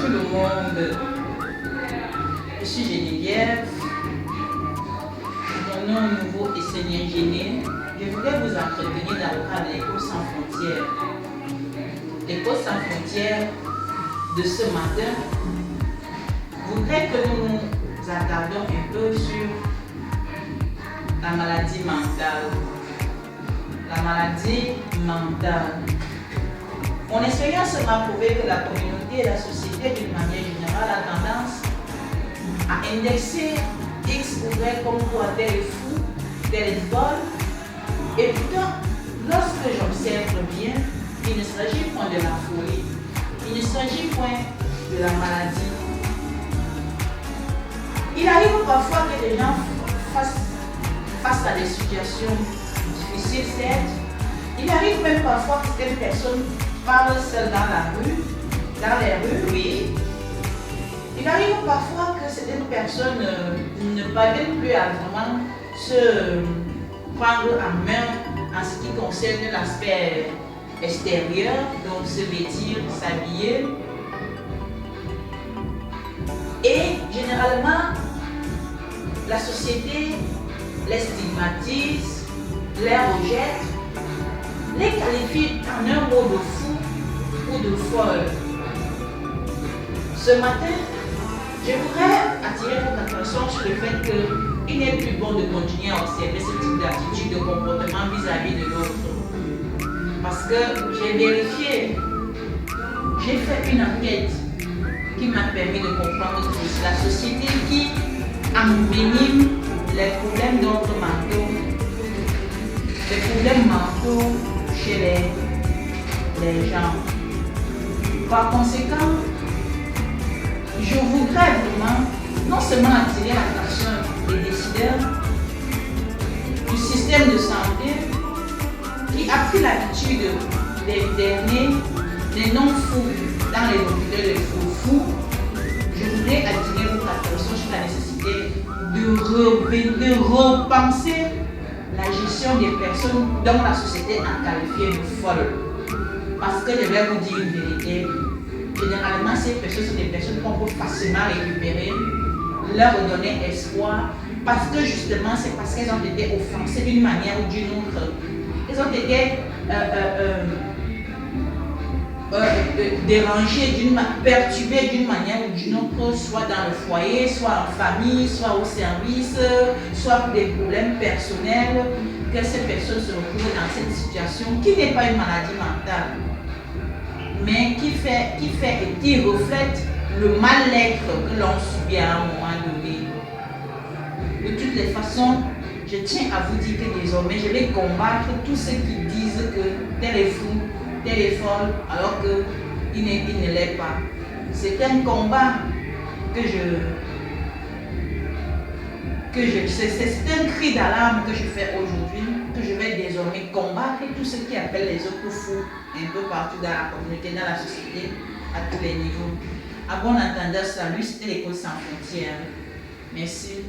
tout le monde. Je suis Geneviève. Mon nom nouveau est Seigneur Géné. Je voudrais vous entretenir dans le cadre de l'École sans frontières. L'École sans frontières de ce matin voudrait que nous nous attardions un peu sur la maladie mentale. La maladie mentale. Mon expérience m'a prouvé que la communauté et la société d'une manière générale a tendance à indexer X ou Y comme quoi tel est fou, tel est folle. Et pourtant, lorsque j'observe bien, il ne s'agit point de la folie, il ne s'agit point de la maladie. Il arrive parfois que les gens face à des situations difficiles, certes. Il arrive même parfois que certaines personnes parlent seules dans les rues, oui. Il arrive parfois que certaines personnes ne parviennent plus à vraiment se prendre en main en ce qui concerne l'aspect extérieur, donc se vêtir, s'habiller. Et généralement, la société les stigmatise, les rejette, les qualifie en un mot de fou ou de folle. Ce matin, je voudrais attirer votre attention sur le fait qu'il n'est plus bon de continuer à observer ce type d'attitude, de comportement vis-à-vis de l'autre. Parce que j'ai vérifié, j'ai fait une enquête qui m'a permis de comprendre que c'est la société qui envenime les problèmes d'ordre mentaux, les problèmes mentaux chez les gens. Par conséquent, je voudrais vraiment non seulement attirer l'attention des décideurs du système de santé qui a pris l'habitude d'interner les non-fous dans les hôpitaux, les fous-fous. Je voudrais attirer votre attention sur la nécessité de repenser la gestion des personnes dont la société a qualifié de folles. Parce que je vais vous dire une vérité. Généralement, ces personnes sont des personnes qu'on peut facilement récupérer, leur donner espoir, parce que justement, c'est parce qu'elles ont été offensées d'une manière ou d'une autre. Elles ont été dérangées, perturbées d'une manière ou d'une autre, soit dans le foyer, soit en famille, soit au service, soit pour des problèmes personnels, que ces personnes se retrouvent dans cette situation qui n'est pas une maladie mentale, mais qui reflète le mal-être que l'on subit à un moment donné. De toutes les façons, je tiens à vous dire que désormais, je vais combattre tous ceux qui disent que tel est fou, tel est folle, alors qu'il ne l'est pas. C'est un combat c'est un cri d'alarme que je fais aujourd'hui, que je vais désormais combattre tous ceux qui appellent les autres fous un peu partout dans la communauté, dans la société, à tous les niveaux. À bon entendeur, salut, c'était l'École sans frontières. Merci.